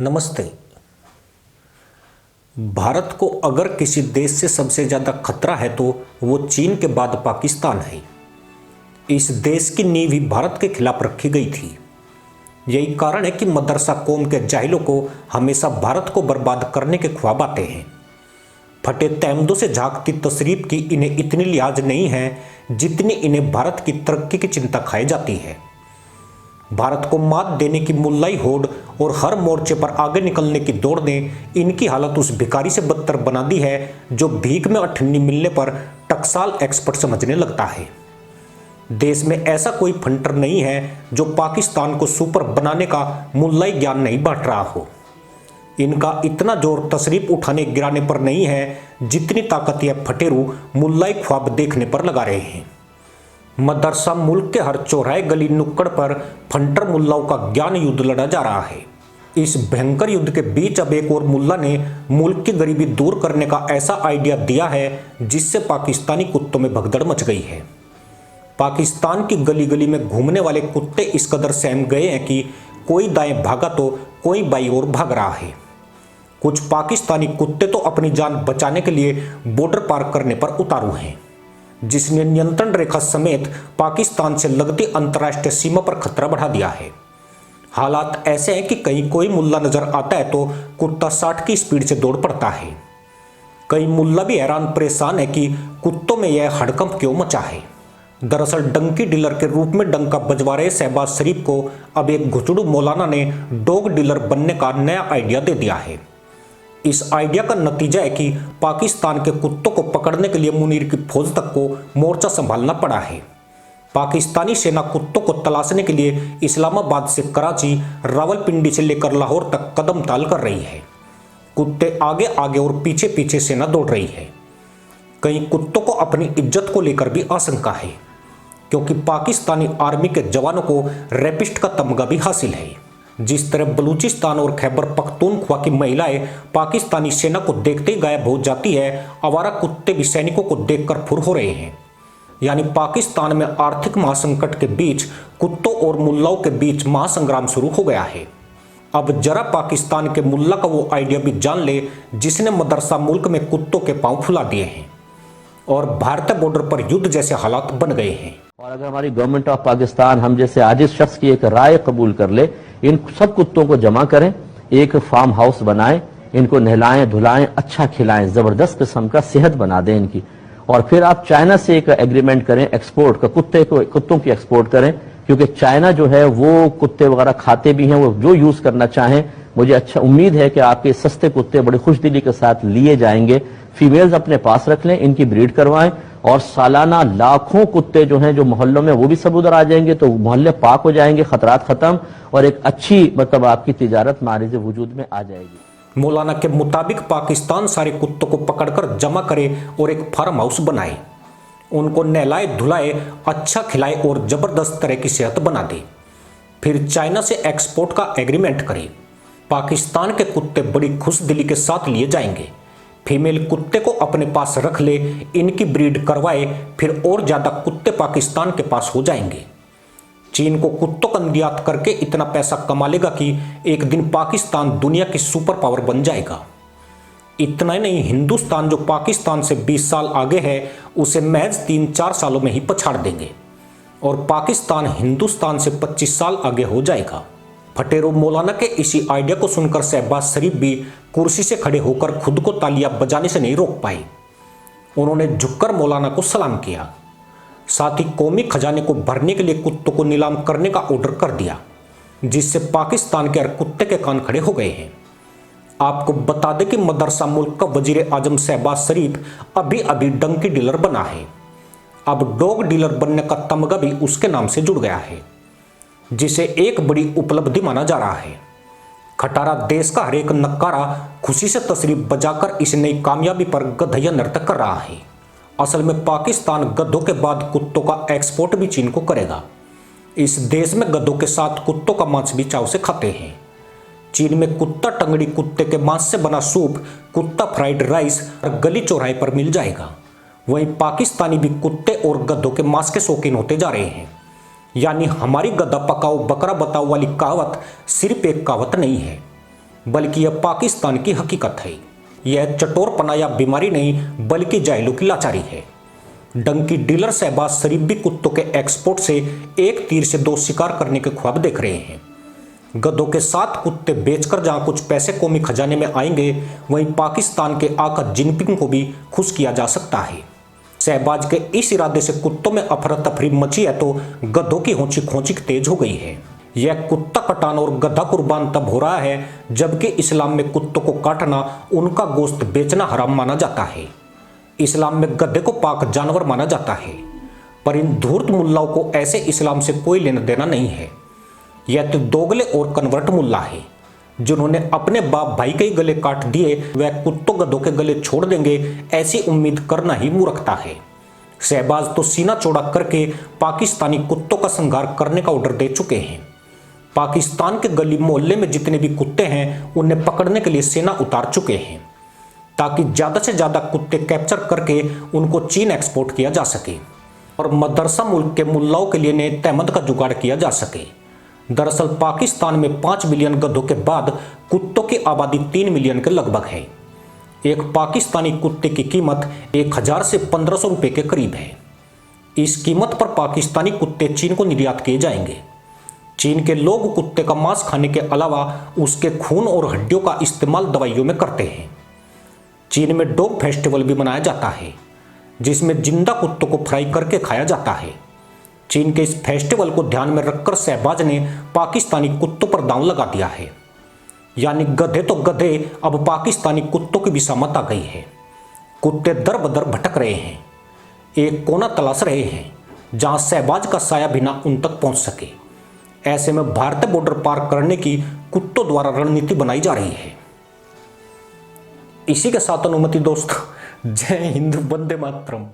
नमस्ते। भारत को अगर किसी देश से सबसे ज़्यादा खतरा है तो वो चीन के बाद पाकिस्तान है। इस देश की नींव ही भारत के खिलाफ रखी गई थी। यही कारण है कि मदरसा कौम के जाहिलों को हमेशा भारत को बर्बाद करने के ख्वाब आते हैं। फटे तहमदों से झांकती तशरीफ की इन्हें इतनी लिहाज नहीं है जितनी इन्हें भारत की तरक्की की चिंता खाई जाती है। भारत को मात देने की मुल्लाई होड़ और हर मोर्चे पर आगे निकलने की दौड़ ने इनकी हालत उस भिखारी से बदतर बना दी है जो भीख में अठन्नी मिलने पर टकसाल एक्सपर्ट समझने लगता है। देश में ऐसा कोई फंटर नहीं है जो पाकिस्तान को सुपर बनाने का मुल्लाई ज्ञान नहीं बांट रहा हो। इनका इतना जोर तशरीफ उठाने गिराने पर नहीं है जितनी ताकत यह फटेरू मुल्लाई ख्वाब देखने पर लगा रहे हैं। मदरसा मुल्क के हर चौराहे गली नुक्कड़ पर फंटर मुल्लाओं का ज्ञान युद्ध लड़ा जा रहा है। इस भयंकर युद्ध के बीच अब एक और मुल्ला ने मुल्क की गरीबी दूर करने का ऐसा आइडिया दिया है जिससे पाकिस्तानी कुत्तों में भगदड़ मच गई है। पाकिस्तान की गली गली में घूमने वाले कुत्ते इस कदर सहम गए हैं कि कोई दाएं भागा तो कोई बाईं ओर भाग रहा है। कुछ पाकिस्तानी कुत्ते तो अपनी जान बचाने के लिए बॉर्डर पार करने पर उतारू हैं, जिसने नियंत्रण रेखा समेत पाकिस्तान से लगती अंतर्राष्ट्रीय सीमा पर खतरा बढ़ा दिया है। हालात ऐसे हैं कि कहीं कोई मुल्ला नजर आता है तो कुत्ता 60 की स्पीड से दौड़ पड़ता है। कई मुल्ला भी हैरान परेशान है कि कुत्तों में यह हड़कंप क्यों मचा है। दरअसल डंकी डीलर के रूप में डंका बजवा रहे शहबाज शरीफ को अब एक घुचड़ू मौलाना ने डॉग डीलर बनने का नया आइडिया दे दिया है। इस आइडिया का नतीजा है कि पाकिस्तान के कुत्तों को पकड़ने के लिए मुनीर की फौज तक को मोर्चा संभालना पड़ा है। पाकिस्तानी सेना कुत्तों को तलाशने के लिए इस्लामाबाद से कराची, रावलपिंडी से लेकर लाहौर तक कदम ताल कर रही है। कुत्ते आगे आगे और पीछे पीछे सेना दौड़ रही है। कई कुत्तों को अपनी इज्जत को लेकर भी आशंका है, क्योंकि पाकिस्तानी आर्मी के जवानों को रैपिस्ट का तमगा भी हासिल है। जिस तरह बलूचिस्तान और खैबर पख्तूनख्वा की महिलाएं पाकिस्तानी सेना को देखते ही गायब हो जाती है, आवारा कुत्ते भी सैनिकों को देखकर फुर हो रहे हैं। यानी पाकिस्तान में आर्थिक महासंकट के बीच कुत्तों और मुल्लाओं के बीच महासंग्राम शुरू हो गया है। अब जरा पाकिस्तान के मुल्ला का वो आइडिया भी जान ले जिसने मदरसा मुल्क में कुत्तों के पांव फुला दिए हैं और भारतीय बॉर्डर पर युद्ध जैसे हालात बन गए हैं। और अगर हमारी गवर्नमेंट ऑफ पाकिस्तान हम जैसे आजिज शख्स की एक राय कबूल कर ले, इन सब कुत्तों को जमा करें, एक फार्म हाउस बनाएं, इनको नहलाएं धुलाएं, अच्छा खिलाएं, जबरदस्त किस्म का सेहत बना दें इनकी, और फिर आप चाइना से एक एग्रीमेंट करें एक्सपोर्ट का, कुत्तों की एक्सपोर्ट करें, क्योंकि चाइना जो है वो कुत्ते वगैरह खाते भी हैं, वो जो यूज करना चाहें। मुझे अच्छा उम्मीद है कि आपके सस्ते कुत्ते बड़ी खुशदिली के साथ लिए जाएंगे। फीमेल्स अपने पास रख लें, इनकी ब्रीड करवाएं, और सालाना लाखों कुत्ते जो हैं जो मोहल्लों में वो भी सब उधर आ जाएंगे, तो मोहल्ले पाक हो जाएंगे, खतरात खत्म, और एक अच्छी मतलब आपकी तिजारत मारिज वजूद में आ जाएगी। मौलाना के मुताबिक पाकिस्तान सारे कुत्तों को पकड़कर जमा करे और एक फार्म हाउस बनाए, उनको नहलाए धुलाए, अच्छा खिलाए और जबरदस्त तरह की सेहत बना दे। फिर चाइना से एक्सपोर्ट का एग्रीमेंट करे। पाकिस्तान के कुत्ते बड़ी खुश दिली के साथ लिए जाएंगे। फीमेल कुत्ते को अपने पास रख ले, इनकी ब्रीड करवाए, फिर और ज्यादा कुत्ते पाकिस्तान के पास हो जाएंगे। चीन को कुत्तों का निर्यात करके इतना पैसा कमा लेगा कि एक दिन पाकिस्तान दुनिया की सुपर पावर बन जाएगा। इतना ही नहीं, हिंदुस्तान जो पाकिस्तान से 20 साल आगे है उसे महज 3-4 सालों में ही पछाड़ देंगे और पाकिस्तान हिंदुस्तान से 25 साल आगे हो जाएगा। फटेरो मौलाना के इसी आइडिया को सुनकर शहबाज शरीफ भी कुर्सी से खड़े होकर खुद को तालियां बजाने से नहीं रोक पाए। उन्होंने झुककर मौलाना को सलाम किया, साथ ही कौमी खजाने को भरने के लिए कुत्तों को नीलाम करने का ऑर्डर कर दिया, जिससे पाकिस्तान के हर कुत्ते के कान खड़े हो गए हैं। आपको बता दें कि मदरसा मुल्क का वजीर आजम शहबाज शरीफ अभी अभी डंकी डीलर बना है। अब डॉग डीलर बनने का तमगा भी उसके नाम से जुड़ गया है, जिसे एक बड़ी उपलब्धि माना जा रहा है। खटारा देश का हर एक नक्कारा खुशी से तशरीफ बजाकर इस नई कामयाबी पर गधैया नृत्य कर रहा है। असल में पाकिस्तान गधों के बाद कुत्तों का एक्सपोर्ट भी चीन को करेगा। इस देश में गधों के साथ कुत्तों का मांस भी चाव से खाते हैं। चीन में कुत्ता टंगड़ी कुत्ते के मांस से बना सूप, कुत्ता फ्राइड राइस और गली चौराहे पर मिल जाएगा। वहीं पाकिस्तानी भी कुत्ते और गधों के मांस के शौकीन होते जा रहे हैं। यानी हमारी गधा पकाओ बकरा बताओ वाली कहावत सिर्फ एक कहावत नहीं है, बल्कि यह पाकिस्तान की हकीकत है। यह चटोरपना या बीमारी नहीं बल्कि जाहिलों की लाचारी है। डंकी डीलर शहबाज शरीफ भी कुत्तों के एक्सपोर्ट से एक तीर से दो शिकार करने के ख्वाब देख रहे हैं। गधों के साथ कुत्ते बेचकर जहां कुछ पैसे कौमी खजाने में आएंगे, वहीं पाकिस्तान के आका जिनपिंग को भी खुश किया जा सकता है। शहबाज के इस इरादे से कुत्तों में अफरा तफरी मची है तो गधों की होंची खोंची तेज हो गई है। यह कुत्ता कटान और गधा कुर्बान तब हो रहा है जबकि इस्लाम में कुत्तों को काटना, उनका गोश्त बेचना हराम माना जाता है। इस्लाम में गधे को पाक जानवर माना जाता है, पर इन धूर्त मुल्लाओं को ऐसे इस्लाम से कोई लेना देना नहीं है। यह तो दोगले और कन्वर्ट मुल्ला है जिन्होंने अपने बाप भाई के ही गले काट दिए, वह कुत्तों गधों के गले छोड़ देंगे, ऐसी उम्मीद करना ही मूर्खता है। शहबाज तो सीना चौड़ा करके पाकिस्तानी कुत्तों का संहार करने का ऑर्डर दे चुके हैं। पाकिस्तान के गली मोहल्ले में जितने भी कुत्ते हैं उन्हें पकड़ने के लिए सेना उतार चुके हैं ताकि ज़्यादा से ज़्यादा कुत्ते कैप्चर करके उनको चीन एक्सपोर्ट किया जा सके और मदरसा मुल्क के मुल्लाओं के लिए नए तहमत का जुगाड़ किया जा सके। दरअसल पाकिस्तान में 5 मिलियन गधों के बाद कुत्तों की आबादी 3 मिलियन के लगभग है। एक पाकिस्तानी कुत्ते की कीमत 1000 से 1500 रुपये के करीब है। इस कीमत पर पाकिस्तानी कुत्ते चीन को निर्यात किए जाएंगे। चीन के लोग कुत्ते का मांस खाने के अलावा उसके खून और हड्डियों का इस्तेमाल दवाइयों में करते हैं। चीन में डॉग फेस्टिवल भी मनाया जाता है जिसमें जिंदा कुत्तों को फ्राई करके खाया जाता है। चीन के इस फेस्टिवल को ध्यान में रखकर शहबाज ने पाकिस्तानी कुत्तों पर दांव लगा दिया है। यानी गधे तो गधे, अब पाकिस्तानी कुत्तों की भी सामत आ गई है। कुत्ते दर बदर भटक रहे हैं, एक कोना तलाश रहे हैं जहां शहबाज का साया बिना उन तक पहुंच सके। ऐसे में भारतीय बॉर्डर पार करने की कुत्तों द्वारा रणनीति बनाई जा रही है। इसी के साथ अनुमति दोस्तों, जय हिंद, वंदे मातरम।